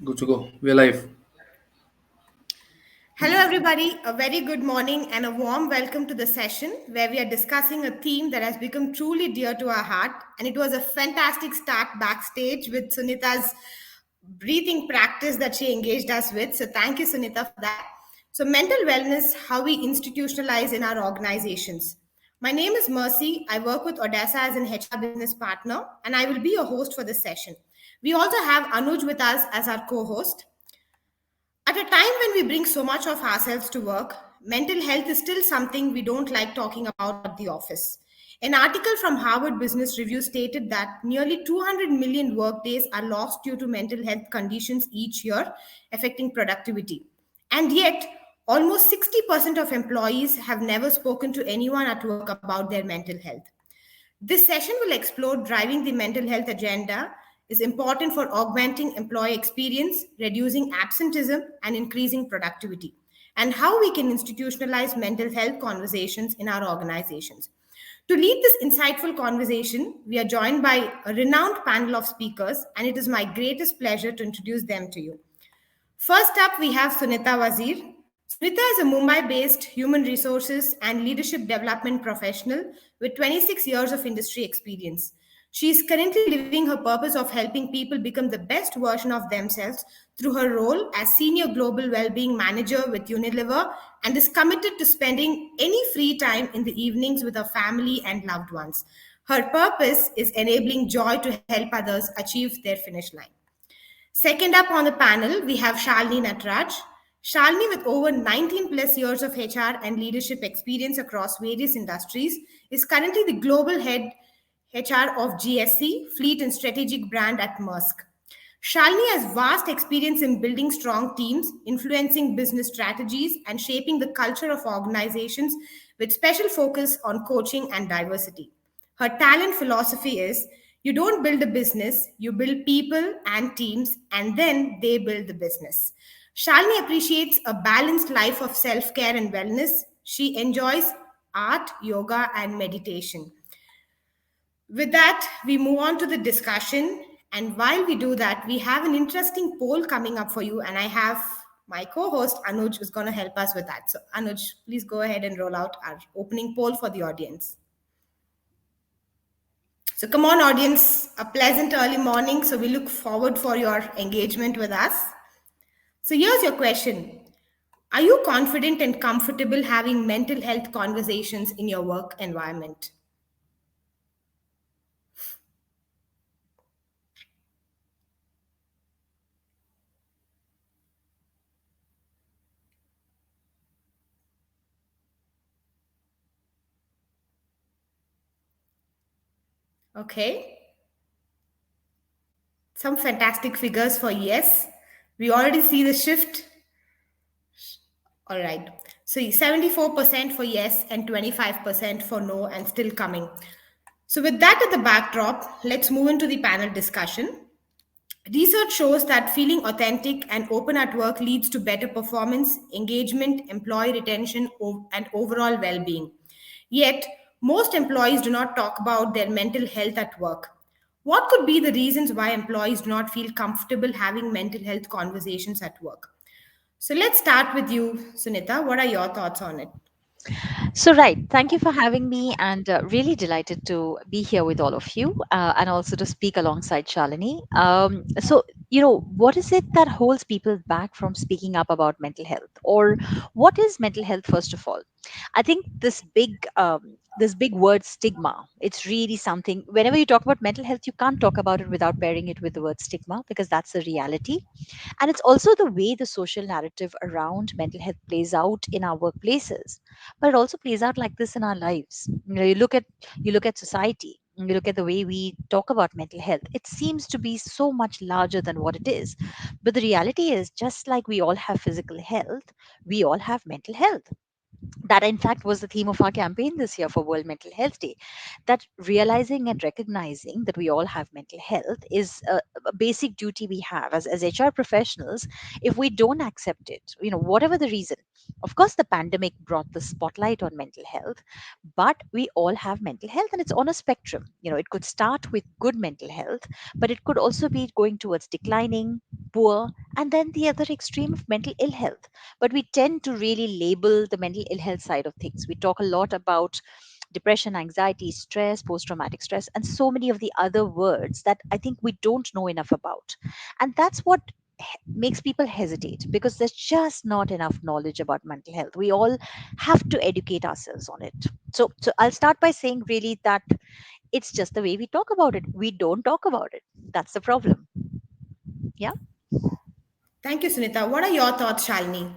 Good to go. We're live. Hello, everybody. A very good morning and a warm welcome to the session where we are discussing a theme that has become truly dear to our heart. And it was a fantastic start backstage with Sunita's breathing practice that she engaged us with. So, thank you, Sunita, for that. So, mental wellness, how we institutionalize in our organizations. My name is Mercy. I work with Odessa as an HR business partner, and I will be your host for this session. We also have Anuj with us as our co host. At a time when we bring so much of ourselves to work, mental health is still something we don't like talking about at the office. An article from Harvard Business Review stated that nearly 200 million workdays are lost due to mental health conditions each year, affecting productivity. And yet, almost 60% of employees have never spoken to anyone at work about their mental health. This session will explore driving the mental health agenda is important for augmenting employee experience, reducing absenteeism, and increasing productivity, and how we can institutionalize mental health conversations in our organizations. To lead this insightful conversation, we are joined by a renowned panel of speakers, and it is my greatest pleasure to introduce them to you. First up, we have Sunita Wazir. Sunita is a Mumbai based human resources and leadership development professional with 26 years of industry experience. She is currently living her purpose of helping people become the best version of themselves through her role as Senior Global Wellbeing Manager with Unilever and is committed to spending any free time in the evenings with her family and loved ones. Her purpose is enabling joy to help others achieve their finish line. Second up on the panel, we have Shalini Nataraj. Shalini, with over 19 plus years of HR and leadership experience across various industries, is currently the global head HR of GSC, Fleet and Strategic Brand at Maersk. Shalini has vast experience in building strong teams, influencing business strategies, and shaping the culture of organizations with special focus on coaching and diversity. Her talent philosophy is you don't build a business, you build people and teams, and then they build the business. Shalini appreciates a balanced life of self care and wellness. She enjoys art, yoga, and meditation. With that, we move on to the discussion. And while we do that, we have an interesting poll coming up for you. And I have my co host, Anuj, who's going to help us with that. So, Anuj, please go ahead and roll out our opening poll for the audience. So, come on, audience, a pleasant early morning. So, we look forward for your engagement with us. So, here's your question. Are you confident and comfortable having mental health conversations in your work environment? Okay. Some fantastic figures for yes. We already see the shift. All right. So 74% for yes and 25% for no and still coming. So with that at the backdrop, let's move into the panel discussion. Research shows that feeling authentic and open at work leads to better performance, engagement, employee retention, and overall well being. Yet, most employees do not talk about their mental health at work. What could be the reasons why employees do not feel comfortable having mental health conversations at work? So, let's start with you, Sunita. What are your thoughts on it? So, right. Thank you for having me, and really delighted to be here with all of you and also to speak alongside Shalini. What is it that holds people back from speaking up about mental health? Or what is mental health, first of all? I think this big word stigma, it's really something. Whenever you talk about mental health, you can't talk about it without pairing it with the word stigma because that's a reality. And it's also the way the social narrative around mental health plays out in our workplaces, but it also plays out like this in our lives. You look at society, you look at the way we talk about mental health, it seems to be so much larger than what it is. But the reality is, just like we all have physical health, we all have mental health. That in fact was the theme of our campaign this year for World Mental Health Day. That realizing and recognizing that we all have mental health is a basic duty we have as HR professionals. If we don't accept it, whatever the reason, of course the pandemic brought the spotlight on mental health, but we all have mental health and it's on a spectrum. It could start with good mental health, but it could also be going towards declining, poor, and then the other extreme of mental ill health. But we tend to really label the mental ill health side of things. We talk a lot about depression, anxiety, stress, post traumatic stress, and so many of the other words that I think we don't know enough about. And that's what makes people hesitate, because there's just not enough knowledge about mental health. We all have to educate ourselves on it. So I'll start by saying really that it's just the way we talk about it. We don't talk about it. That's the problem. Yeah. Thank you, Sunita. What are your thoughts, Shalini?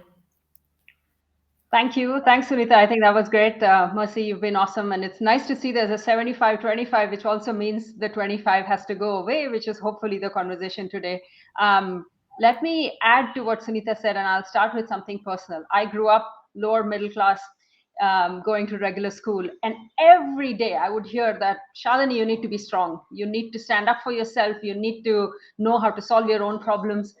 Thank you. Thanks, Sunita. I think that was great. Mercy, you've been awesome. And it's nice to see there's a 75-25, which also means the 25 has to go away, which is hopefully the conversation today. Let me add to what Sunita said, and I'll start with something personal. I grew up lower middle class, going to regular school. And every day I would hear that, Shalini, you need to be strong. You need to stand up for yourself. You need to know how to solve your own problems.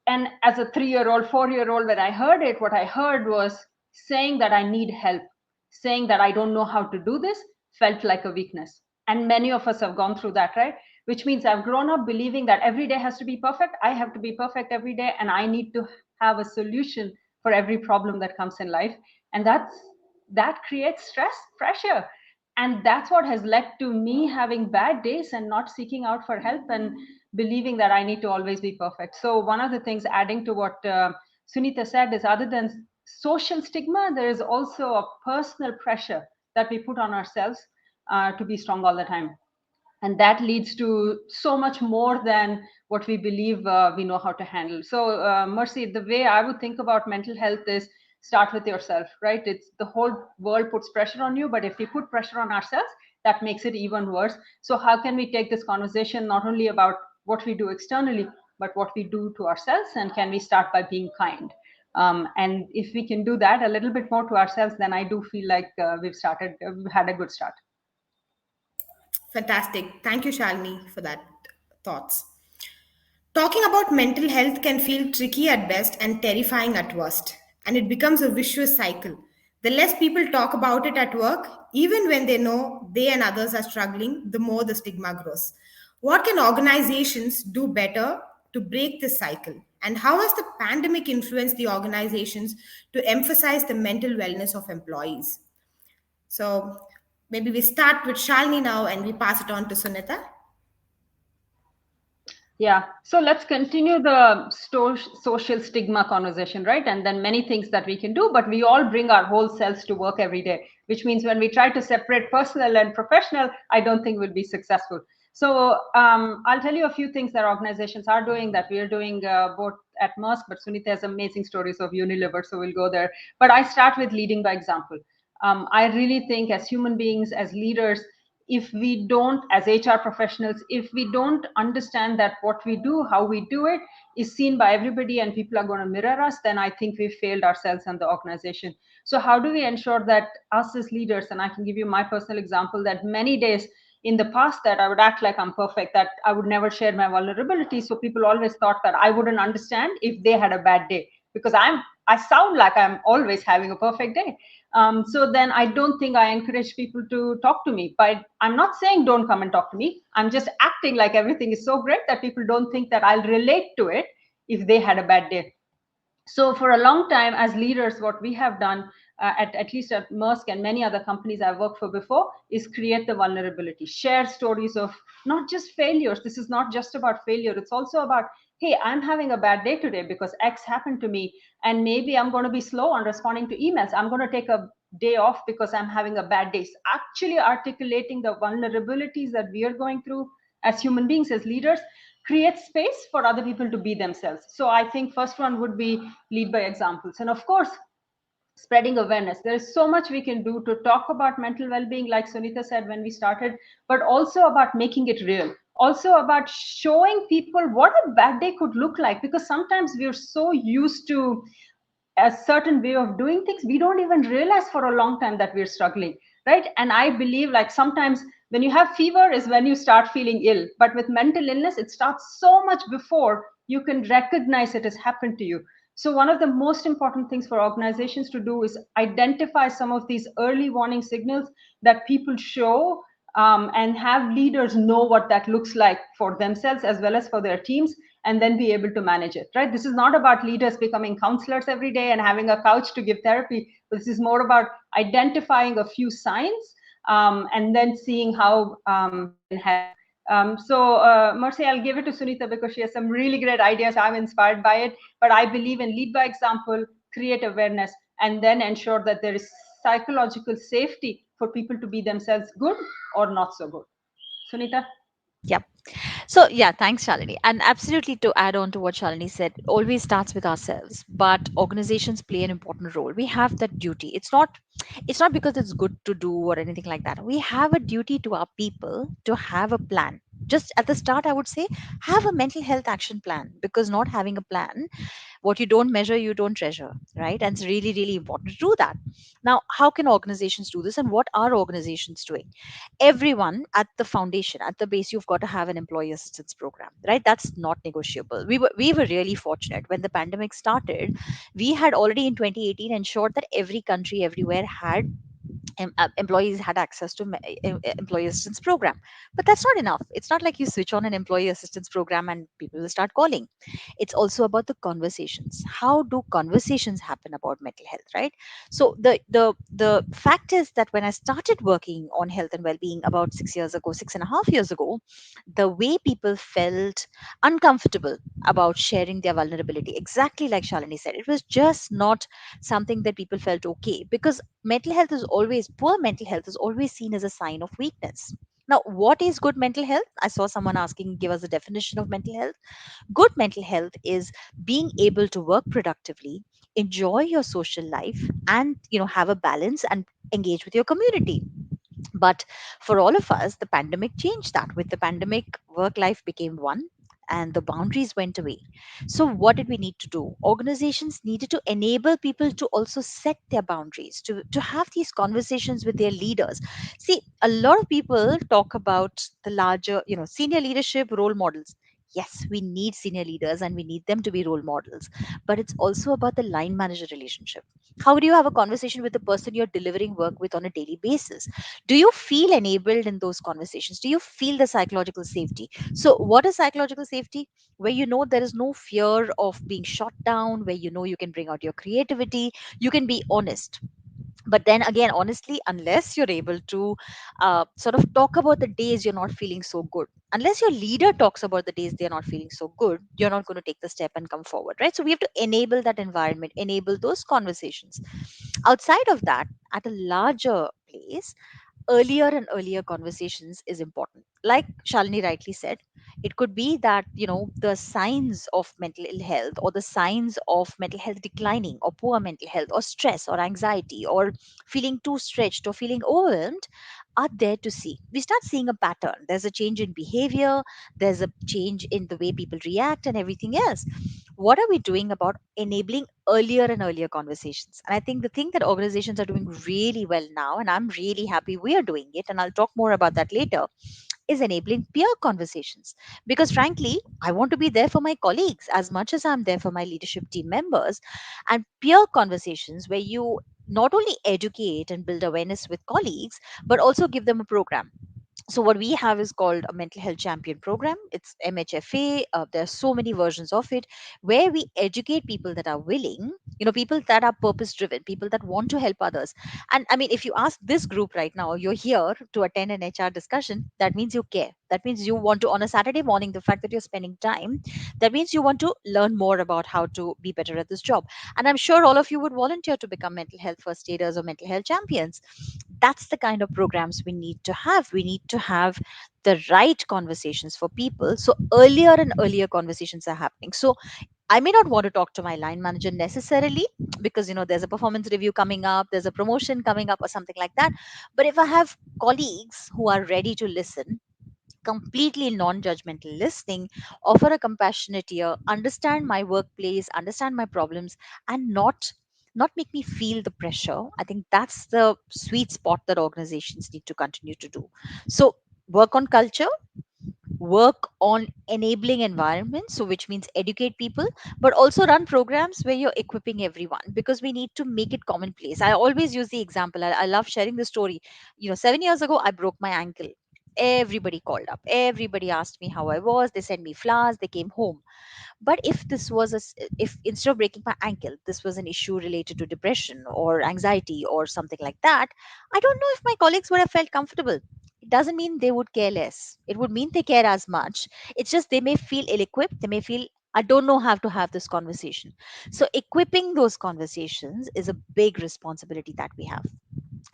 And as a 3-year-old, 4-year-old, when I heard it, what I heard was saying that I need help, saying that I don't know how to do this felt like a weakness. And many of us have gone through that, right? Which means I've grown up believing that every day has to be perfect. I have to be perfect every day, and I need to have a solution for every problem that comes in life. And that creates stress, pressure. And that's what has led to me having bad days and not seeking out for help and believing that I need to always be perfect. So one of the things, adding to what Sunita said, is other than social stigma, there is also a personal pressure that we put on ourselves to be strong all the time. And that leads to so much more than what we believe we know how to handle. So Mercy, the way I would think about mental health is start with yourself, right? It's the whole world puts pressure on you, but if we put pressure on ourselves, that makes it even worse. So how can we take this conversation not only about what we do externally, but what we do to ourselves, and can we start by being kind? And if we can do that a little bit more to ourselves, then I do feel like we've had a good start. Fantastic. Thank you, Shalini, for that thoughts. Talking about mental health can feel tricky at best and terrifying at worst, and it becomes a vicious cycle. The less people talk about it at work, even when they know they and others are struggling, the more the stigma grows. What can organizations do better to break this cycle? And how has the pandemic influenced the organizations to emphasize the mental wellness of employees? So maybe we start with Shalini now and we pass it on to Sunita. Yeah. So let's continue the social stigma conversation, right? And then many things that we can do, but we all bring our whole selves to work every day, which means when we try to separate personal and professional, I don't think we'll be successful. So I'll tell you a few things that organizations are doing, that we are doing both at Maersk, but Sunita has amazing stories of Unilever, so we'll go there. But I start with leading by example. I really think as human beings, as leaders, if we don't, as HR professionals, if we don't understand that what we do, how we do it, is seen by everybody and people are going to mirror us, then I think we've failed ourselves and the organization. So how do we ensure that us as leaders, and I can give you my personal example, that many days in the past that I would act like I'm perfect, that I would never share my vulnerability. So people always thought that I wouldn't understand if they had a bad day, because I sound like I'm always having a perfect day. So then I don't think I encourage people to talk to me. But I'm not saying don't come and talk to me. I'm just acting like everything is so great that people don't think that I'll relate to it if they had a bad day. So for a long time as leaders, what we have done, at least at Maersk and many other companies I've worked for before, is create the vulnerability, share stories of not just failures. This is not just about failure. It's also about, hey, I'm having a bad day today because X happened to me. And maybe I'm going to be slow on responding to emails. I'm going to take a day off because I'm having a bad day. Actually articulating the vulnerabilities that we are going through as human beings, as leaders, create space for other people to be themselves. So I think first one would be lead by examples. And of course, spreading awareness. There is so much we can do to talk about mental well-being, like Sunita said when we started, but also about making it real. Also about showing people what a bad day could look like, because sometimes we're so used to a certain way of doing things, we don't even realize for a long time that we're struggling, right? And I believe like sometimes when you have fever is when you start feeling ill, but with mental illness, it starts so much before you can recognize it has happened to you. So one of the most important things for organizations to do is identify some of these early warning signals that people show and have leaders know what that looks like for themselves as well as for their teams, and then be able to manage it, right? This is not about leaders becoming counselors every day and having a couch to give therapy. This is more about identifying a few signs, and then seeing how we can help. Mercy, I'll give it to Sunita because she has some really great ideas. I'm inspired by it, but I believe in lead by example, create awareness, and then ensure that there is psychological safety for people to be themselves, good or not so good. Sunita? Yep. So, yeah, thanks, Shalini. And absolutely, to add on to what Shalini said, it always starts with ourselves, but organizations play an important role. We have that duty. It's not because it's good to do or anything like that. We have a duty to our people to have a plan. Just at the start, I would say, have a mental health action plan, because not having a plan, what you don't measure, you don't treasure, right? And it's really, really important to do that. Now, how can organizations do this, and what are organizations doing? Everyone at the foundation, at the base, you've got to have an employee assistance program, right? That's not negotiable. We were really fortunate when the pandemic started. We had already in 2018 ensured that every country everywhere had employees had access to employee assistance program. But that's not enough. It's not like you switch on an employee assistance program and people will start calling. It's also about the conversations. How do conversations happen about mental health, right? So the fact is that when I started working on health and well-being about 6 years ago, 6.5 years ago, the way people felt uncomfortable about sharing their vulnerability, exactly like Shalini said, it was just not something that people felt okay, because poor mental health is always seen as a sign of weakness. Now, what is good mental health? I saw someone asking, give us a definition of mental health. Good mental health is being able to work productively, enjoy your social life, and have a balance and engage with your community. But for all of us, the pandemic changed that. With the pandemic, work life became one and the boundaries went away. So, what did we need to do? Organizations needed to enable people to also set their boundaries, to have these conversations with their leaders. See, a lot of people talk about the larger, senior leadership role models. Yes, we need senior leaders and we need them to be role models. But it's also about the line manager relationship. How do you have a conversation with the person you're delivering work with on a daily basis? Do you feel enabled in those conversations? Do you feel the psychological safety? So what is psychological safety? Where there is no fear of being shot down, where you can bring out your creativity, you can be honest. But then again, honestly, unless you're able to sort of talk about the days you're not feeling so good, unless your leader talks about the days they're not feeling so good, you're not going to take the step and come forward, right? So we have to enable that environment, enable those conversations. Outside of that, at a larger place, earlier and earlier conversations is important. Like Shalini rightly said, it could be that the signs of mental ill health, or the signs of mental health declining, or poor mental health, or stress, or anxiety, or feeling too stretched, or feeling overwhelmed, are there to see. We start seeing a pattern. There's a change in behavior, there's a change in the way people react, and everything else. What are we doing about enabling earlier and earlier conversations? And I think the thing that organizations are doing really well now, and I'm really happy we are doing it, and I'll talk more about that later, is enabling peer conversations. Because frankly, I want to be there for my colleagues as much as I'm there for my leadership team members. And peer conversations where you not only educate and build awareness with colleagues, but also give them a program. So what we have is called a mental health champion program. It's MHFA. There are so many versions of it, where we educate people that are willing, people that are purpose driven, people that want to help others. And I mean, if you ask this group right now, you're here to attend an HR discussion, that means you care. That means you want to, on a Saturday morning, the fact that you're spending time, that means you want to learn more about how to be better at this job. And I'm sure all of you would volunteer to become mental health first aiders or mental health champions. That's the kind of programs we need to have. We need to have the right conversations for people, so earlier and earlier conversations are happening. So I may not want to talk to my line manager necessarily, because there's a performance review coming up, there's a promotion coming up, or something like that. But if I have colleagues who are ready to listen, completely non-judgmental listening, offer a compassionate ear, understand my workplace, understand my problems, and not make me feel the pressure, I think that's the sweet spot that organizations need to continue to do. So work on culture, work on enabling environments, so which means educate people, but also run programs where you're equipping everyone, because we need to make it commonplace. I always use the example, I love sharing the story. 7 years ago I broke my ankle. Everybody called up. Everybody asked me how I was. They sent me flowers. They came home. But if this was if instead of breaking my ankle, this was an issue related to depression or anxiety or something like that, I don't know if my colleagues would have felt comfortable. It doesn't mean they would care less. It would mean they care as much. It's just they may feel ill equipped. They may feel, I don't know how to have this conversation. So equipping those conversations is a big responsibility that we have.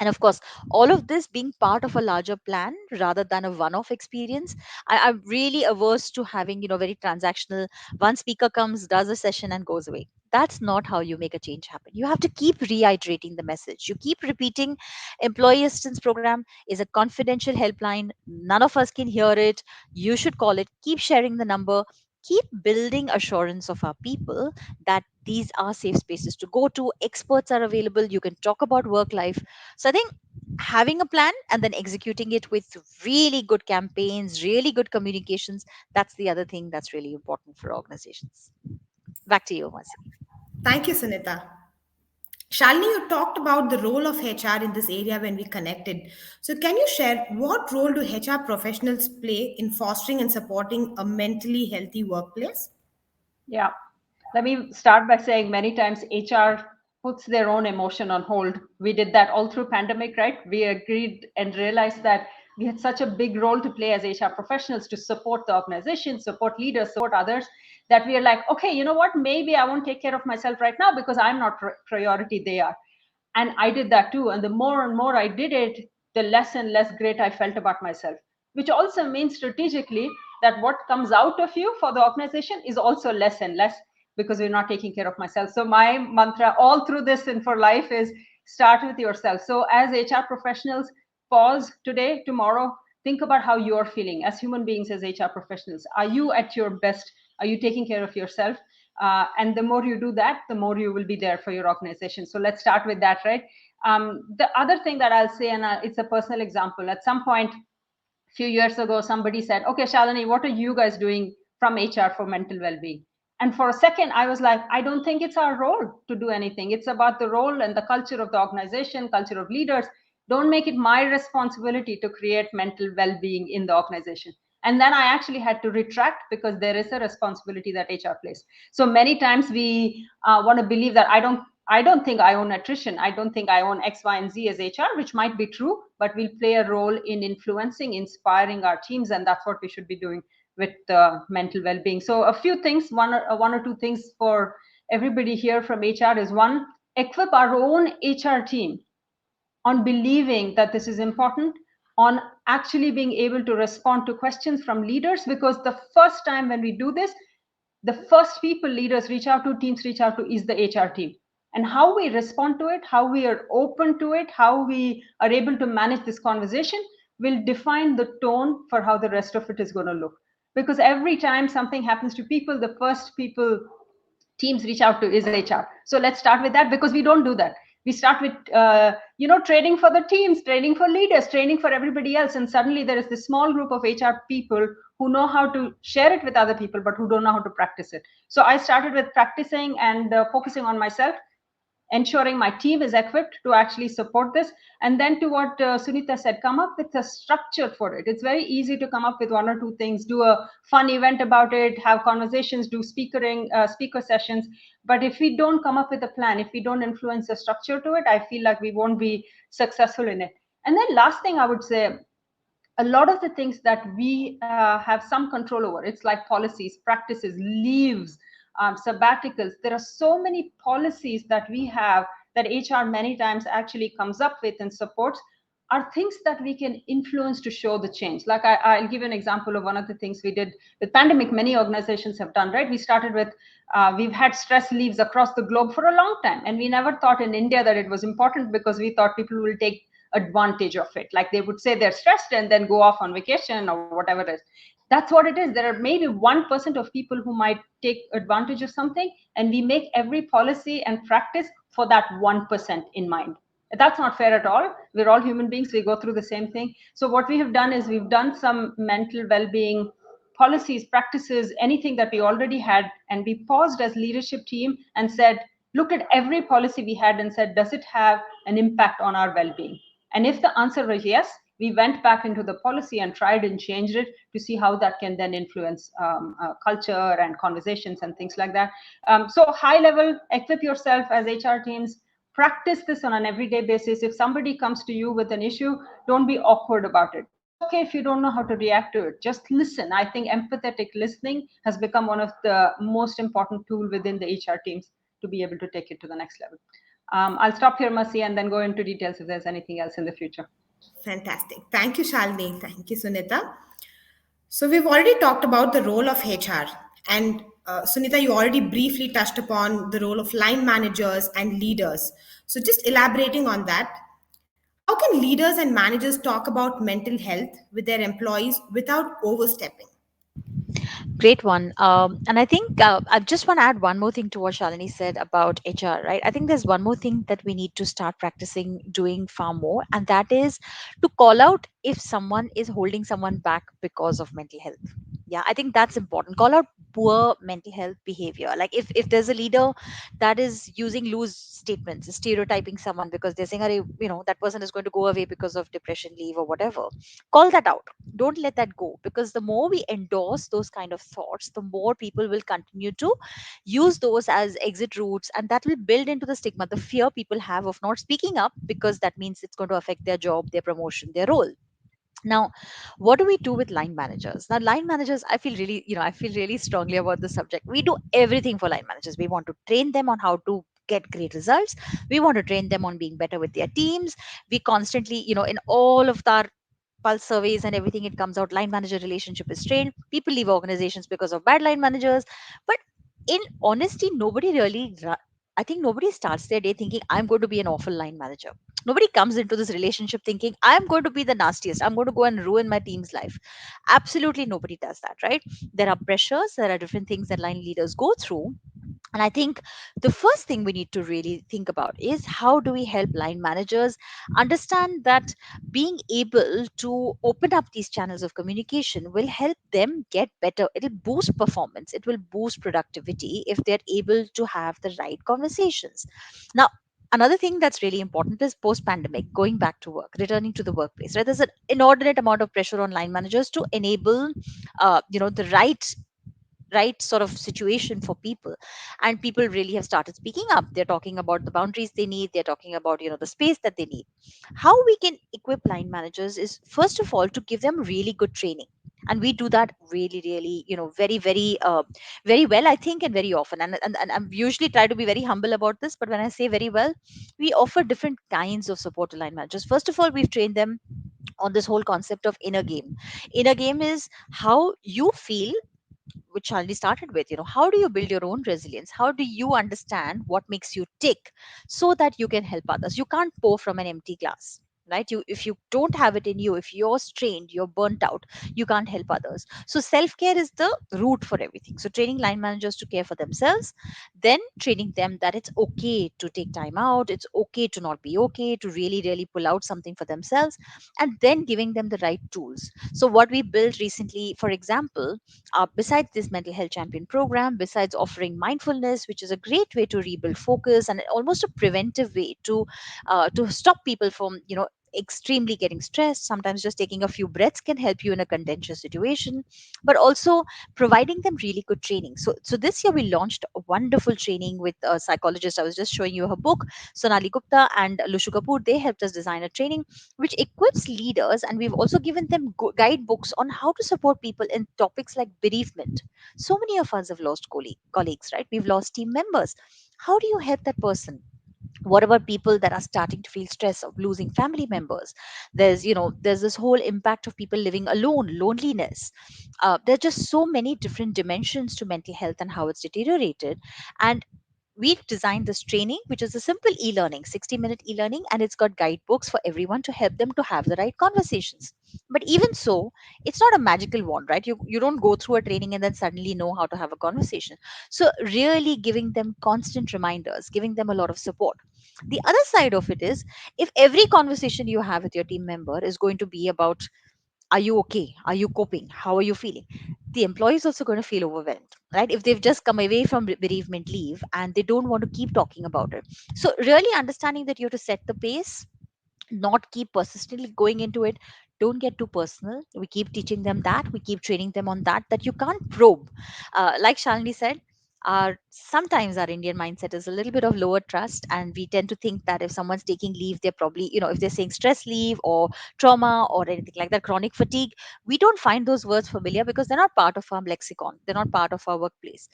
And of course, all of this being part of a larger plan rather than a one-off experience. I'm really averse to having, very transactional, one speaker comes, does a session and goes away. That's not how you make a change happen. You have to keep reiterating the message. You keep repeating employee assistance program is a confidential helpline. None of us can hear it. You should call it. Keep sharing the number. Keep building assurance of our people that these are safe spaces to go to. Experts are available. You can talk about work life. So I think having a plan and then executing it with really good campaigns, really good communications, that's the other thing that's really important for organizations. Back to you, Masi. Thank you, Sunita. Shalini, you talked about the role of HR in this area when we connected. So, can you share what role do HR professionals play in fostering and supporting a mentally healthy workplace? Yeah. Let me start by saying many times HR puts their own emotion on hold. We did that all through pandemic, right? We agreed and realized that we had such a big role to play as HR professionals to support the organization, support leaders, support others, that we are like, okay, you know what? Maybe I won't take care of myself right now because I'm not priority, they are. And I did that too. And the more and more I did it, the less and less great I felt about myself, which also means strategically that what comes out of you for the organization is also less and less because we're not taking care of myself. So my mantra all through this and for life is start with yourself. So as HR professionals, pause today, tomorrow, think about how you're feeling as human beings, as HR professionals. Are you at your best? Are you taking care of yourself? And the more you do that, the more you will be there for your organization. So let's start with that, right? The other thing that I'll say, and it's a personal example, at some point, a few years ago, somebody said, okay, Shalini, what are you guys doing from HR for mental well-being? And for a second, I was like, I don't think it's our role to do anything. It's about the role and the culture of the organization, culture of leaders. Don't make it my responsibility to create mental well-being in the organization. And then I actually had to retract because there is a responsibility that HR plays. So many times we want to believe that I don't think I own attrition. I don't think I own X, Y, and Z as HR, which might be true, but we'll play a role in influencing, inspiring our teams, and that's what we should be doing with mental well-being. So a few things, one or two things for everybody here from HR is one, equip our own HR team on believing that this is important, on actually being able to respond to questions from leaders, because the first time when we do this, the first people leaders reach out to, teams reach out to, is the HR team. And how we respond to it, how we are open to it, how we are able to manage this conversation will define the tone for how the rest of it is going to look. Because every time something happens to people, the first people teams reach out to is HR. So let's start with that, because we don't do that. We start with training for the teams, training for leaders, training for everybody else, and suddenly there is this small group of HR people who know how to share it with other people but who don't know how to practice it. So I started with practicing and focusing on myself, ensuring my team is equipped to actually support this. And then to what Sunita said, come up with a structure for it. It's very easy to come up with one or two things, do a fun event about it, have conversations, do speaker sessions. But if we don't come up with a plan, if we don't influence a structure to it, I feel like we won't be successful in it. And then last thing I would say, a lot of the things that we have some control over, it's like policies, practices, leaves, sabbaticals. There are so many policies that we have that HR many times actually comes up with and supports, are things that we can influence to show the change. Like I'll give you an example of one of the things we did with pandemic. Many organizations have done, right? We started with, we've had stress leaves across the globe for a long time. And we never thought in India that it was important, because we thought people will take advantage of it. Like they would say they're stressed and then go off on vacation or whatever it is. That's what it is. There are maybe 1% of people who might take advantage of something, and we make every policy and practice for that 1% in mind. That's not fair at all. We're all human beings. We go through the same thing. So what we have done is we've done some mental well-being policies, practices, anything that we already had, and we paused as leadership team and said, looked at every policy we had and said, does it have an impact on our well-being? And if the answer was yes, we went back into the policy and tried and changed it to see how that can then influence culture and conversations and things like that. So high level, equip yourself as HR teams, practice this on an everyday basis. If somebody comes to you with an issue, don't be awkward about it. It's okay if you don't know how to react to it. Just listen. I think empathetic listening has become one of the most important tool within the HR teams to be able to take it to the next level. I'll stop here, Mercy, and then go into details if there's anything else in the future. Fantastic. Thank you, Shalini. Thank you, Sunita. So we've already talked about the role of HR. And Sunita, you already briefly touched upon the role of line managers and leaders. So just elaborating on that, how can leaders and managers talk about mental health with their employees without overstepping? Great one. And I think I just want to add one more thing to what Shalini said about HR, right? I think there's one more thing that we need to start practicing doing far more, and that is to call out if someone is holding someone back because of mental health. Yeah, I think that's important. Call out poor mental health behavior. Like if there's a leader that is using loose statements, stereotyping someone because they're saying, "Arey, that person is going to go away because of depression leave or whatever." Call that out. Don't let that go, because the more we endorse those kind of thoughts, the more people will continue to use those as exit routes, and that will build into the stigma, the fear people have of not speaking up, because that means it's going to affect their job, their promotion, their role. Now, what do we do with line managers? Now, line managers, I feel really strongly about the subject. We do everything for line managers. We want to train them on how to get great results. We want to train them on being better with their teams. We constantly, in all of our pulse surveys and everything, it comes out line manager relationship is strained. People leave organizations because of bad line managers. But in honesty, I think nobody starts their day thinking, I'm going to be an awful line manager. Nobody comes into this relationship thinking, I'm going to be the nastiest, I'm going to go and ruin my team's life. Absolutely nobody does that, right? There are pressures, there are different things that line leaders go through. And I think the first thing we need to really think about is, how do we help line managers understand that being able to open up these channels of communication will help them get better. It'll boost performance, it will boost productivity if they're able to have the right conversations. Now, another thing that's really important is post pandemic, going back to work, returning to the workplace, right? There's an inordinate amount of pressure on line managers to enable the right sort of situation for people, and people really have started speaking up. They're talking about the boundaries they need, they're talking about the space that they need. How we can equip line managers is, first of all, to give them really good training. And we do that really, really, very, very very well, I think, and very often. And I'm usually try to be very humble about this, but when I say very well, we offer different kinds of support to line managers. First of all, we've trained them on this whole concept of inner game. Inner game is how you feel, which Charlie started with. How do you build your own resilience? How do you understand what makes you tick, so that you can help others? You can't pour from an empty glass, right? If you don't have it in you, if you're strained, you're burnt out, you can't help others. So self-care is the root for everything. So training line managers to care for themselves, then training them that it's okay to take time out, it's okay to not be okay, to really, really pull out something for themselves, and then giving them the right tools. So what we built recently, for example, besides this mental health champion program, besides offering mindfulness, which is a great way to rebuild focus and almost a preventive way to stop people from extremely getting stressed. Sometimes just taking a few breaths can help you in a contentious situation, but also providing them really good training. So this year we launched a wonderful training with a psychologist. I was just showing you her book, Sonali Gupta and Lushu Kapoor. They helped us design a training which equips leaders, and we've also given them guidebooks on how to support people in topics like bereavement. So many of us have lost colleagues, right? We've lost team members. How do you help that person? What about people that are starting to feel stress of losing family members? There's this whole impact of people living alone, loneliness. There are just so many different dimensions to mental health and how it's deteriorated. And we've designed this training, which is a simple e-learning, 60-minute e-learning, and it's got guidebooks for everyone to help them to have the right conversations. But even so, it's not a magical wand, right? You don't go through a training and then suddenly know how to have a conversation. So really giving them constant reminders, giving them a lot of support. The other side of it is, if every conversation you have with your team member is going to be about, are you okay, are you coping, how are you feeling, the employee is also going to feel overwhelmed, right? If they've just come away from bereavement leave and they don't want to keep talking about it. So really understanding that you have to set the pace, not keep persistently going into it, don't get too personal. We keep teaching them that, we keep training them on that, that you can't probe. Like Shalini said, our sometimes our Indian mindset is a little bit of lower trust, and we tend to think that if someone's taking leave, they're probably, if they're saying stress leave or trauma or anything like that, chronic fatigue, we don't find those words familiar because they're not part of our lexicon, they're not part of our workplace.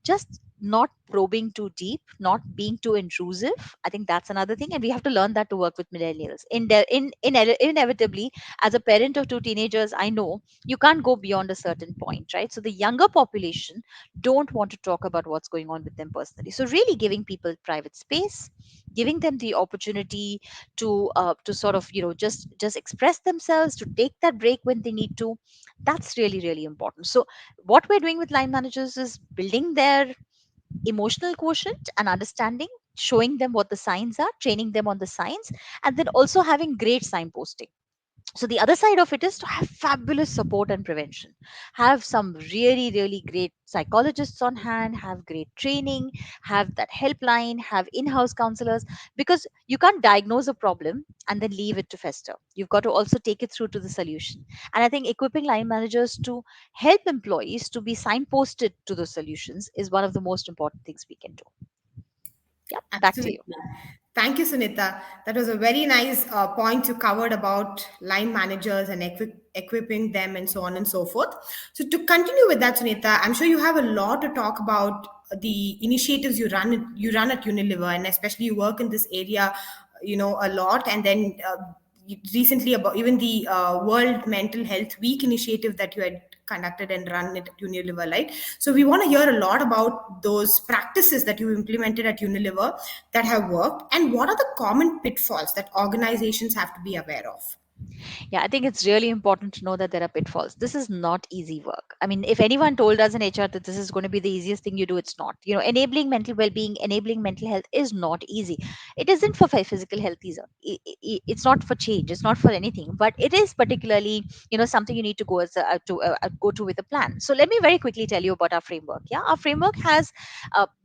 Just not probing too deep, not being too intrusive. I think that's another thing, and we have to learn that to work with millennials. Inevitably, as a parent of two teenagers, I know you can't go beyond a certain point, right? So the younger population don't want to talk about what's going on with them personally. So really giving people private space, giving them the opportunity to sort of just express themselves, to take that break when they need to. That's really really important. So what we're doing with line managers is building their emotional quotient and understanding, showing them what the signs are, training them on the signs, and then also having great signposting. So the other side of it is to have fabulous support and prevention, have some really really great psychologists on hand, have great training, have that helpline, have in-house counselors, because you can't diagnose a problem and then leave it to fester. You've got to also take it through to the solution. And I think equipping line managers to help employees to be signposted to those solutions is one of the most important things we can do. Yeah, back to you. Absolutely. Thank you, Sunita. That was a very nice point you covered about line managers and equipping them and so on and so forth. So, to continue with that, Sunita, I'm sure you have a lot to talk about the initiatives you run at Unilever, and especially you work in this area, a lot. And then recently about even the World Mental Health Week initiative that you had conducted and run it at Unilever, right? So we want to hear a lot about those practices that you implemented at Unilever that have worked, and what are the common pitfalls that organizations have to be aware of? Yeah, I think it's really important to know that there are pitfalls. This is not easy work. I mean, if anyone told us in HR that this is going to be the easiest thing you do, it's not. Enabling mental well-being, enabling mental health is not easy. It isn't for physical health either. It's not for change. It's not for anything. But it is particularly, something you need to go to with a plan. So let me very quickly tell you about our framework. Yeah, our framework has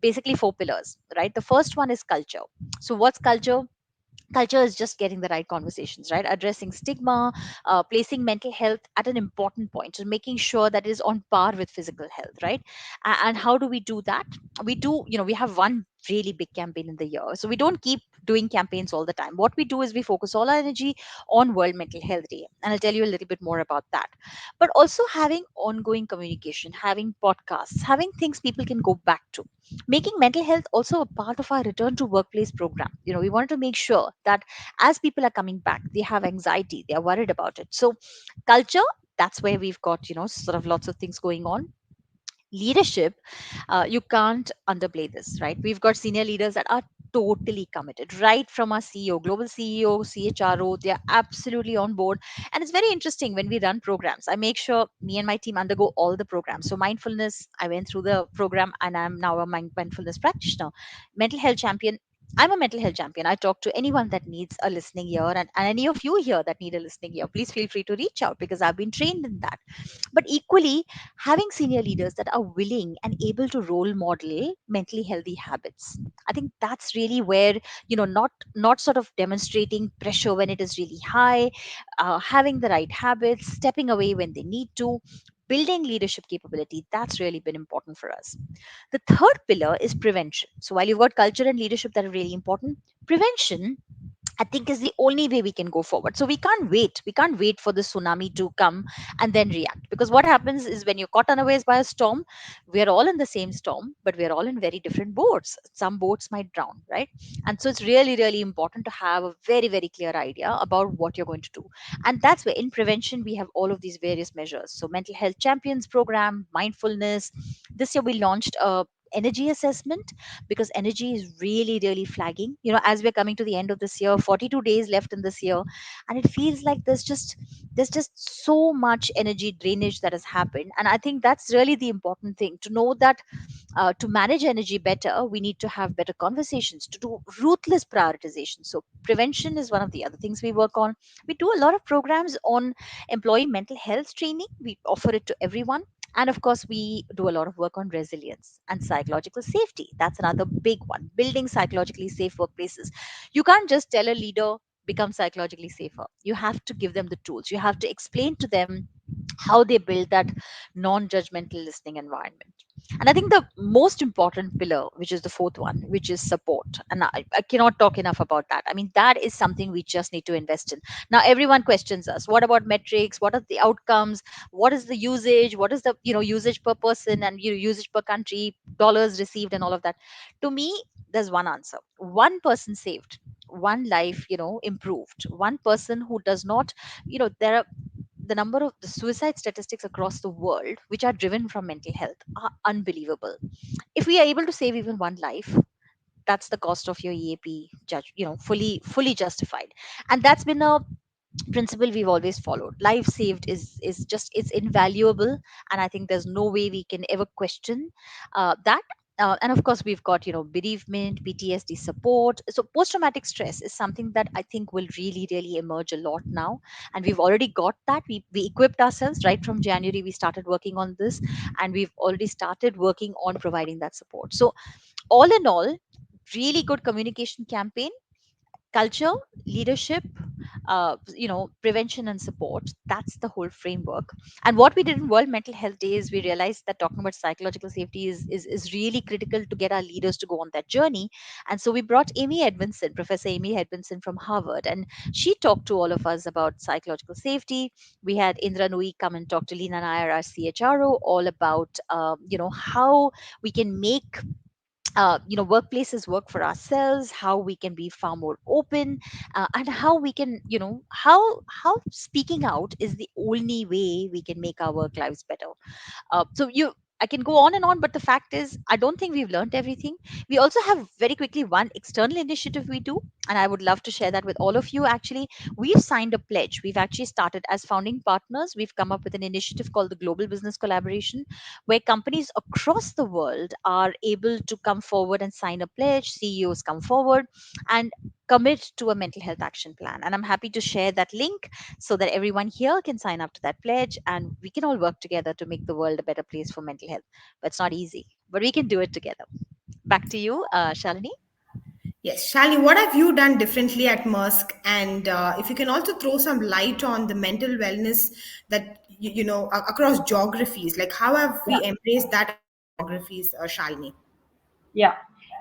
basically four pillars, right? The first one is culture. So what's culture? Culture is just getting the right conversations right, addressing stigma, placing mental health at an important point, and making sure that it is on par with physical health, right? And how do we do that? We have one really big campaign in the year, so we don't keep doing campaigns all the time. What we do is we focus all our energy on World Mental Health Day, and I'll tell you a little bit more about that. But also having ongoing communication, having podcasts, having things people can go back to, making mental health also a part of our return to workplace program. We wanted to make sure that as people are coming back, they have anxiety, they are worried about it. So culture, that's where we've got sort of lots of things going on. Leadership, you can't underplay this, right? We've got senior leaders that are totally committed, right from our CEO, global CEO, CHRO, they are absolutely on board. And it's very interesting when we run programs, I make sure me and my team undergo all the programs. So mindfulness, I went through the program and I'm now a mindfulness practitioner. Mental health champion, I'm a mental health champion. I talk to anyone that needs a listening ear, and any of you here that need a listening ear, please feel free to reach out because I've been trained in that. But equally, having senior leaders that are willing and able to role model mentally healthy habits, I think that's really where, not sort of demonstrating pressure when it is really high, having the right habits, stepping away when they need to, building leadership capability, that's really been important for us. The third pillar is prevention. So while you've got culture and leadership that are really important, prevention, I think, is the only way we can go forward. So we can't wait. We can't wait for the tsunami to come and then react. Because what happens is when you're caught unawares by a storm, we're all in the same storm, but we're all in very different boats. Some boats might drown, right? And so it's really, really important to have a very, very clear idea about what you're going to do. And that's where in prevention, we have all of these various measures. So mental health champions program, mindfulness. This year we launched a energy assessment, because energy is really really flagging, as we're coming to the end of this year, 42 days left in this year, and it feels like there's just so much energy drainage that has happened. And I think that's really the important thing to know, that to manage energy better, we need to have better conversations, to do ruthless prioritization. So prevention is one of the other things we work on. We do a lot of programs on employee mental health training, we offer it to everyone. And of course, we do a lot of work on resilience and psychological safety. That's another big one, building psychologically safe workplaces. You can't just tell a leader, become psychologically safer, you have to give them the tools. You have to explain to them how they build that non-judgmental listening environment. And I think the most important pillar, which is the fourth one, which is support, and I cannot talk enough about that. I mean, that is something we just need to invest in. Now everyone questions us, what about metrics, what are the outcomes, what is the usage, what is the usage per person, and usage per country, dollars received, and all of that. To me, there's one answer: one person saved, one life improved, one person who does not, there are the number of the suicide statistics across the world which are driven from mental health are unbelievable. If we are able to save even one life, that's the cost of your EAP judge, fully justified. And that's been a principle we've always followed. Life saved is just, it's invaluable, and I think there's no way we can ever question that. And of course, we've got bereavement, PTSD support. So post traumatic stress is something that I think will really emerge a lot now, and we've already got that. We equipped ourselves right from January. We started working on this, and we've already started working on providing that support. So all in all, really good communication campaign, culture, leadership, prevention and support. That's the whole framework. And what we did in World Mental Health Day is we realized that talking about psychological safety is really critical to get our leaders to go on that journey. And so we brought Professor Amy Edmondson from Harvard, and she talked to all of us about psychological safety. We had Indra Nui come and talk to Lena Nair, our CHRO, all about how we can make workplaces work for ourselves, how we can be far more open, and how we can how speaking out is the only way we can make our work lives better. I can go on and on, but the fact is, I don't think we've learned everything. We also have, very quickly, one external initiative we do, and I would love to share that with all of you. Actually, we've signed a pledge. We've actually started as founding partners. We've come up with an initiative called the Global Business Collaboration, where companies across the world are able to come forward and sign a pledge. CEOs come forward and commit to a mental health action plan. And I'm happy to share that link so that everyone here can sign up to that pledge, and we can all work together to make the world a better place for mental health. But it's not easy, but we can do it together. Back to you, Shalini. Yes, Shali, what have you done differently at Maersk? And if you can also throw some light on the mental wellness that, across geographies, like how have Yeah. we embraced that across geographies, Shalini? Yeah.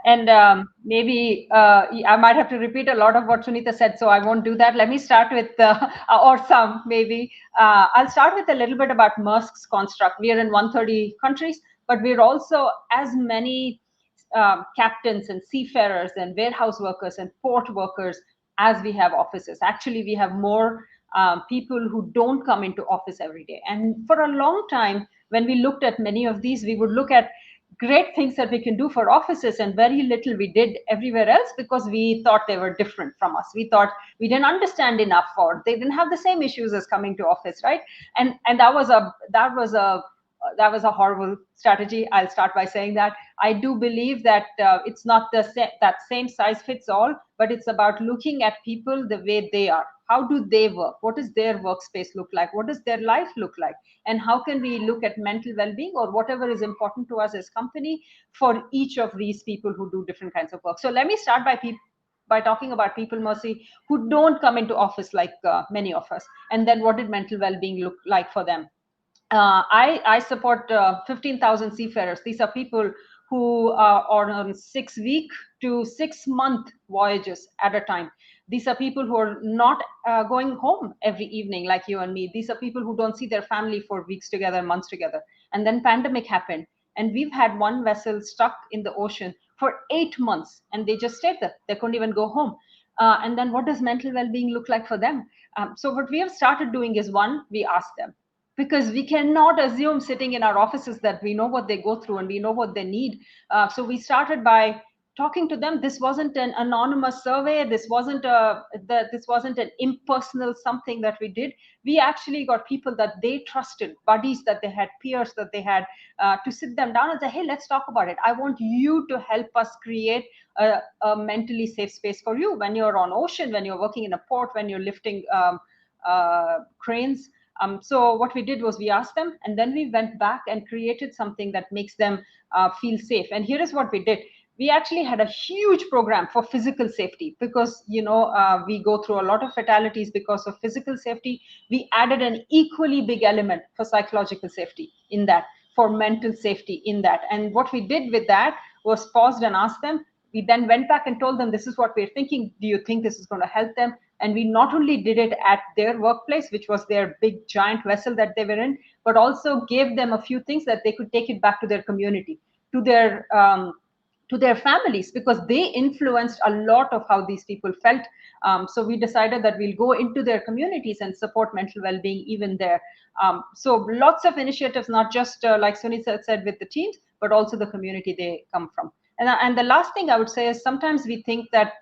And maybe I might have to repeat a lot of what Sunita said, so I won't do that. Let me start with, or some maybe. I'll start with a little bit about Maersk's construct. We are in 130 countries, but we're also as many captains and seafarers and warehouse workers and port workers as we have offices. Actually, we have more people who don't come into office every day. And for a long time, when we looked at many of these, we would look at great things that we can do for offices and very little we did everywhere else, because we thought they were different from us. We thought we didn't understand enough, or they didn't have the same issues as coming to office, right? And that was a horrible strategy. I'll start by saying that I do believe that it's not that same size fits all, but it's about looking at people the way they are. How do they work? What does their workspace look like? What does their life look like? And how can we look at mental well-being or whatever is important to us as company for each of these people who do different kinds of work? So let me start by talking about people, Mercy, who don't come into office like many of us. And then what did mental well-being look like for them? I support 15,000 seafarers. These are people who are on 6 week to 6 month voyages at a time. These are people who are not going home every evening like you and me. These are people who don't see their family for weeks together, months together. And then pandemic happened, and we've had one vessel stuck in the ocean for 8 months, and they just stayed there. They couldn't even go home. And then what does mental well-being look like for them? So what we have started doing is, one, we ask them, because we cannot assume sitting in our offices that we know what they go through and we know what they need. So we started by talking to them. This wasn't an anonymous survey. This wasn't an impersonal something that we did. We actually got people that they trusted, buddies that they had, peers that they had, to sit them down and say, hey, let's talk about it. I want you to help us create a mentally safe space for you when you're on ocean, when you're working in a port, when you're lifting cranes. So what we did was we asked them, and then we went back and created something that makes them feel safe. And here is what we did. we actually had a huge program for physical safety because, we go through a lot of fatalities because of physical safety. We added an equally big element for psychological safety in that, for mental safety in that. And what we did with that was paused and asked them. We then went back and told them, this is what we're thinking. Do you think this is going to help them? And we not only did it at their workplace, which was their big giant vessel that they were in, but also gave them a few things that they could take it back to their community, to their families, because they influenced a lot of how these people felt. So we decided that we'll go into their communities and support mental well-being even there. So lots of initiatives, not just like Sunita said with the teams, but also the community they come from. And the last thing I would say is sometimes we think that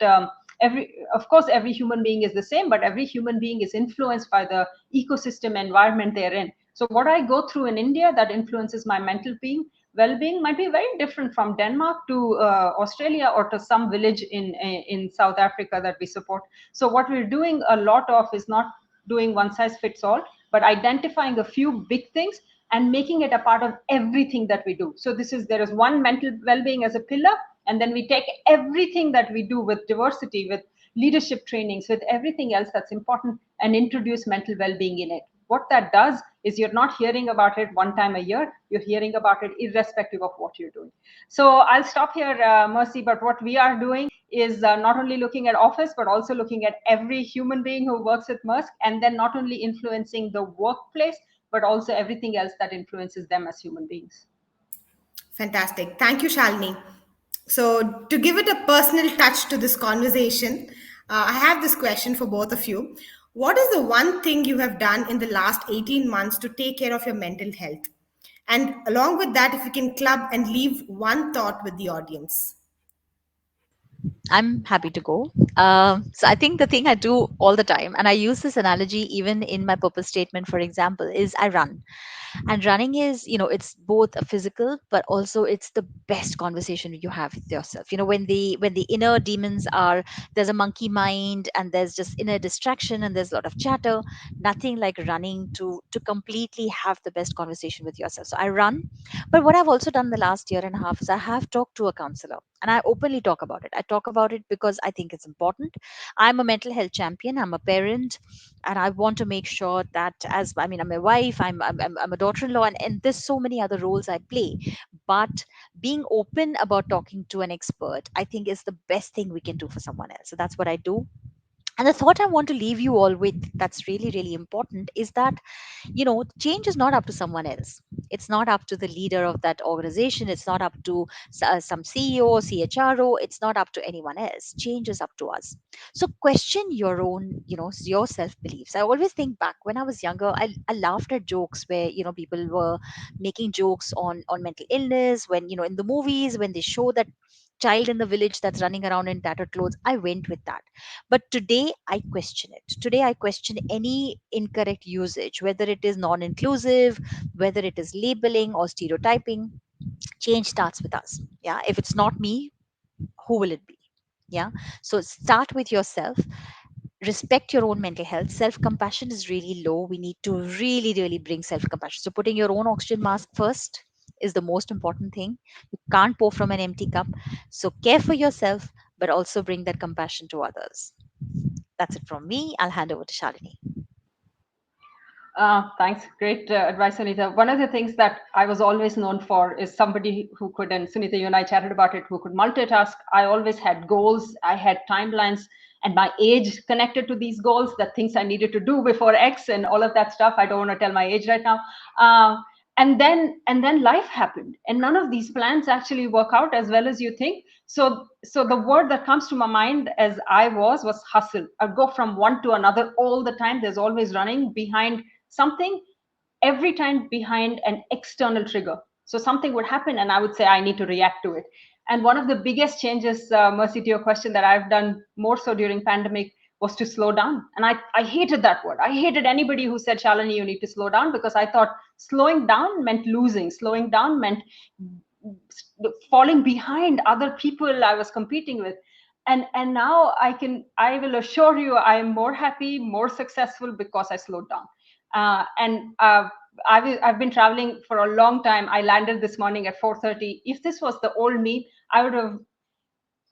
of course, every human being is the same, but every human being is influenced by the ecosystem environment they're in. So what I go through in India that influences my mental well-being might be very different from Denmark to Australia or to some village in South Africa that we support. So what we're doing a lot of is not doing one size fits all, but identifying a few big things and making it a part of everything that we do. So there is one mental well-being as a pillar, and then we take everything that we do with diversity, with leadership trainings, with everything else that's important, and introduce mental well-being in it. What that does is you're not hearing about it one time a year, you're hearing about it irrespective of what you're doing. So I'll stop here, Mercy, but what we are doing is not only looking at office, but also looking at every human being who works at Maersk, and then not only influencing the workplace, but also everything else that influences them as human beings. Fantastic. Thank you, Shalini. So, to give it a personal touch to this conversation, I have this question for both of you. What is the one thing you have done in the last 18 months to take care of your mental health? And along with that, if you can club and leave one thought with the audience. I'm happy to go. So I think the thing I do all the time, and I use this analogy even in my purpose statement, for example, is I run. And running is, it's both a physical, but also it's the best conversation you have with yourself. When the inner demons are, there's a monkey mind and there's just inner distraction and there's a lot of chatter. Nothing like running to completely have the best conversation with yourself. So I run. But what I've also done the last year and a half is I have talked to a counselor, and I openly talk about it. I talk about it because I think it's important. I'm a mental health champion, I'm a parent, and I want to make sure that, I'm a wife, I'm a daughter-in-law, and there's so many other roles I play. But being open about talking to an expert, I think, is the best thing we can do for someone else. So that's what I do. And the thought I want to leave you all with, that's really, really important, is that change is not up to someone else. It's not up to the leader of that organization. It's not up to some CEO or CHRO. It's not up to anyone else. Change is up to us. So question your own, your self beliefs. I always think back when I was younger, I laughed at jokes where people were making jokes on mental illness, when in the movies when they show that child in the village that's running around in tattered clothes. I went with that. But today I question it. Today I question any incorrect usage, whether it is non inclusive, whether it is labeling or stereotyping. Change starts with us. Yeah. If it's not me, who will it be? Yeah. So start with yourself. Respect your own mental health. Self compassion is really low. We need to really, really bring self compassion. So putting your own oxygen mask first is the most important thing. You can't pour from an empty cup. So care for yourself, but also bring that compassion to others. That's it from me. I'll hand over to Shalini. Thanks. Great advice, Sunita. One of the things that I was always known for is somebody who could, and Sunita, you and I chatted about it, who could multitask. I always had goals, I had timelines, and my age connected to these goals, the things I needed to do before X and all of that stuff. I don't want to tell my age right now. And then life happened, and none of these plans actually work out as well as you think. So the word that comes to my mind as I was hustle. I go from one to another all the time. There's always running behind something, every time behind an external trigger. So something would happen and I would say I need to react to it. And one of the biggest changes, Mercy, to your question, that I've done more so during pandemic was to slow down. And I hated that word. I hated anybody who said, Shalini, you need to slow down, because I thought slowing down meant losing. Slowing down meant falling behind other people I was competing with. And now I will assure you I am more happy, more successful because I slowed down. I've been traveling for a long time. I landed this morning at 4:30. If this was the old me, I would have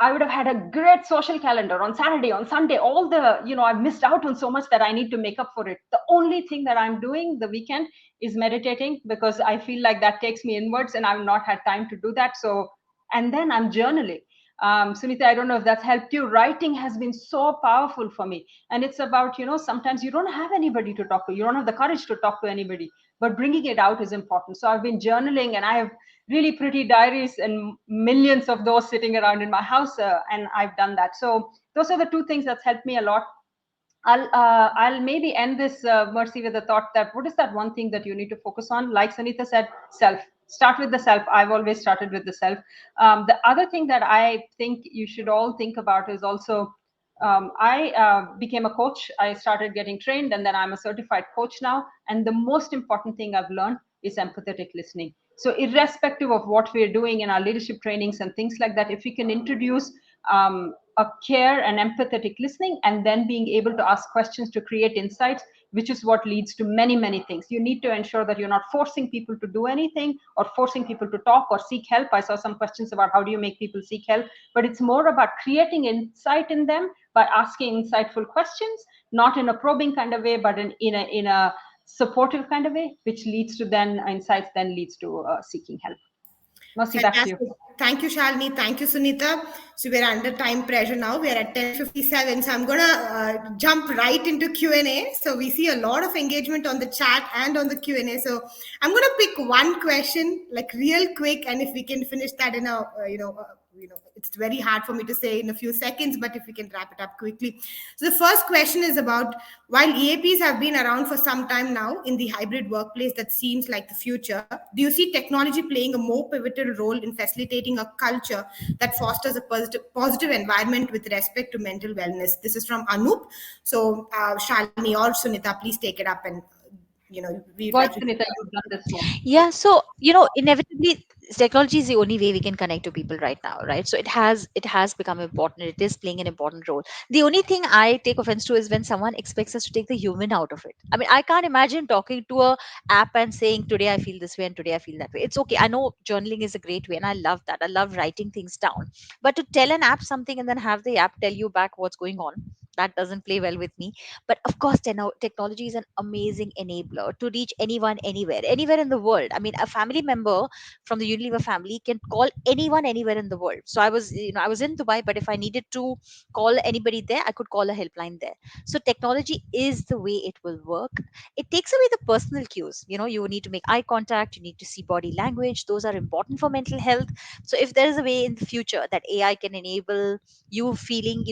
I would have had a great social calendar on Saturday, on Sunday, all the, I've missed out on so much that I need to make up for it. The only thing that I'm doing the weekend is meditating, because I feel like that takes me inwards and I've not had time to do that. So, and then I'm journaling. Sunita, I don't know if that's helped you. Writing has been so powerful for me. And it's about, sometimes you don't have anybody to talk to. You don't have the courage to talk to anybody, but bringing it out is important. So I've been journaling, and I have really pretty diaries and millions of those sitting around in my house, and I've done that. So those are the two things that's helped me a lot. I'll maybe end this, Mercy, with the thought that what is that one thing that you need to focus on? Like Sunita said, self. Start with the self. I've always started with the self. The other thing that I think you should all think about is also, I became a coach. I started getting trained, and then I'm a certified coach now. And the most important thing I've learned is empathetic listening. So irrespective of what we're doing in our leadership trainings and things like that, if we can introduce a care and empathetic listening, and then being able to ask questions to create insights, which is what leads to many, many things. You need to ensure that you're not forcing people to do anything or forcing people to talk or seek help. I saw some questions about how do you make people seek help, but it's more about creating insight in them by asking insightful questions, not in a probing kind of way, but in a supportive kind of way, which leads to then insights, then leads to seeking help. Mercy, back to you. Fantastic. Thank you, Shalini. Thank you, Sunita. So we're under time pressure now. We're at 10:57. So I'm going to jump right into Q&A. So we see a lot of engagement on the chat and on the Q&A. So I'm going to pick one question, like real quick. And if we can finish that in a, it's very hard for me to say in a few seconds, but if we can wrap it up quickly. So the first question is about, while EAPs have been around for some time now in the hybrid workplace that seems like the future, do you see technology playing a more pivotal role in facilitating a culture that fosters a positive environment with respect to mental wellness? This is from Anup. So Shalini or Sunita, please take it up, and Sunita, you've done this one. Yeah, so inevitably technology is the only way we can connect to people right now, right? So it has become important. It is playing an important role. The only thing I take offense to is when someone expects us to take the human out of it. I mean, I can't imagine talking to a app and saying today I feel this way and today I feel that way. It's okay. I know journaling is a great way and I love that. I love writing things down. But to tell an app something and then have the app tell you back what's going on, that doesn't play well with me. But of course, technology is an amazing enabler to reach anyone, anywhere in the world. I mean, a family member from the Unilever family can call anyone anywhere in the world. So I was in Dubai, but if I needed to call anybody there, I could call a helpline there. So technology is the way it will work. It takes away the personal cues. You need to make eye contact, you need to see body language. Those are important for mental health. So if there is a way in the future that AI can enable you feeling,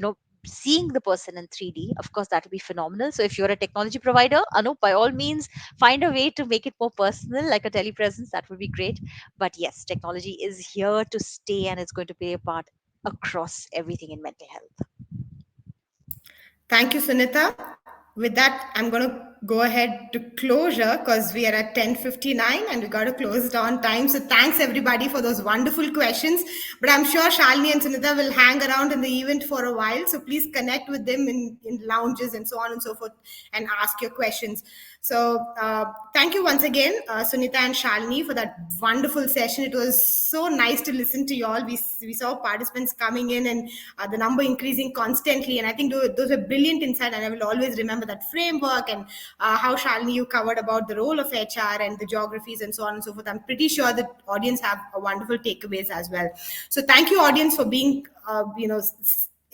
seeing the person in 3D, of course, that would be phenomenal. So if you're a technology provider, Anup, by all means, find a way to make it more personal, like a telepresence. That would be great. But yes, technology is here to stay and it's going to play a part across everything in mental health. Thank you, Sunita. With that, I'm going to go ahead to closure because we are at 10:59 and we got to close it on time. So thanks everybody for those wonderful questions. But I'm sure Shalini and Sunita will hang around in the event for a while. So please connect with them in lounges and so on and so forth and ask your questions. So thank you once again, Sunita and Shalini, for that wonderful session. It was so nice to listen to you all. We saw participants coming in and the number increasing constantly. And I think those were brilliant insight. And I will always remember that framework and how Shalini you covered about the role of HR and the geographies and so on and so forth. I'm pretty sure the audience have a wonderful takeaways as well. So thank you, audience, for being,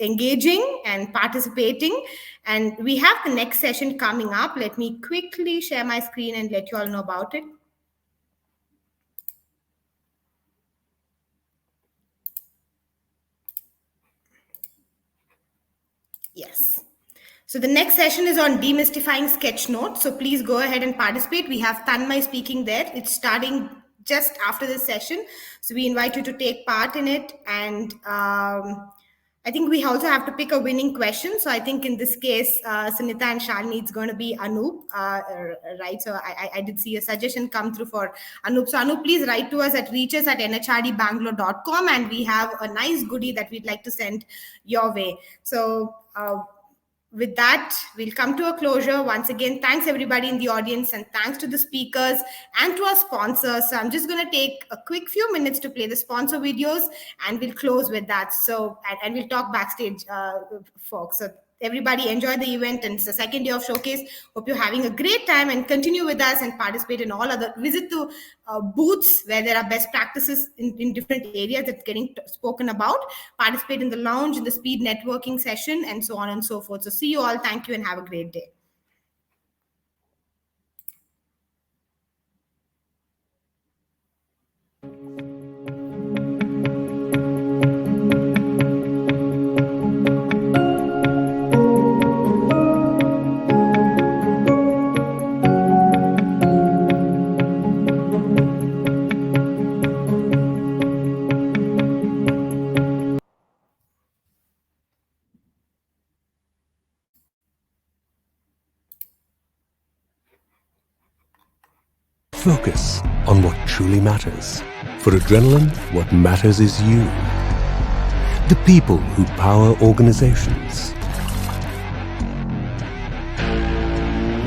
engaging and participating. And we have the next session coming up. Let me quickly share my screen and let you all know about it. Yes. So the next session is on demystifying sketchnote. So please go ahead and participate. We have Tanmay speaking there. It's starting just after this session. So we invite you to take part in it. And I think we also have to pick a winning question. So I think in this case, Sunita and Shalini, it's going to be Anup, right? So I did see a suggestion come through for Anup. So Anup, please write to us at reaches@nhrdbangalore.com, and we have a nice goodie that we'd like to send your way. So with that, we'll come to a closure. Once again, thanks everybody in the audience, and thanks to the speakers and to our sponsors. So I'm just going to take a quick few minutes to play the sponsor videos, and we'll close with that. So, and we'll talk backstage, folks. So everybody enjoy the event, and it's the second day of showcase. Hope you're having a great time, and continue with us and participate in all other, visit to booths where there are best practices in different areas that's getting spoken about. Participate in the lounge, in the speed networking session, and so on and so forth. So see you all. Thank you and have a great day. Focus on what truly matters. For Adrenaline, what matters is you. The people who power organizations.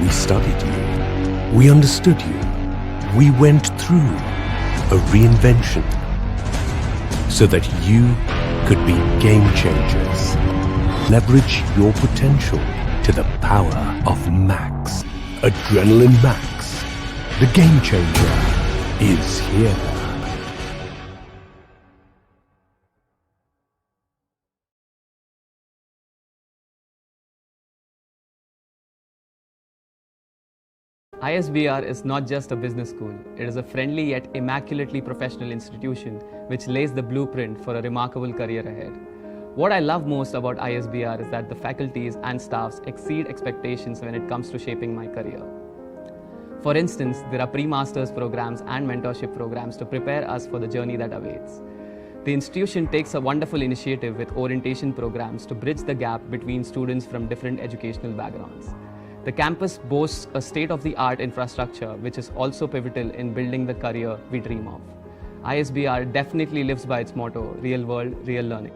We studied you. We understood you. We went through a reinvention so that you could be game changers. Leverage your potential to the power of Max. Adrenaline Max. The game changer is here. ISBR is not just a business school. It is a friendly yet immaculately professional institution which lays the blueprint for a remarkable career ahead. What I love most about ISBR is that the faculties and staffs exceed expectations when it comes to shaping my career. For instance, there are pre-masters programs and mentorship programs to prepare us for the journey that awaits. The institution takes a wonderful initiative with orientation programs to bridge the gap between students from different educational backgrounds. The campus boasts a state-of-the-art infrastructure which is also pivotal in building the career we dream of. ISBR definitely lives by its motto, real world, real learning.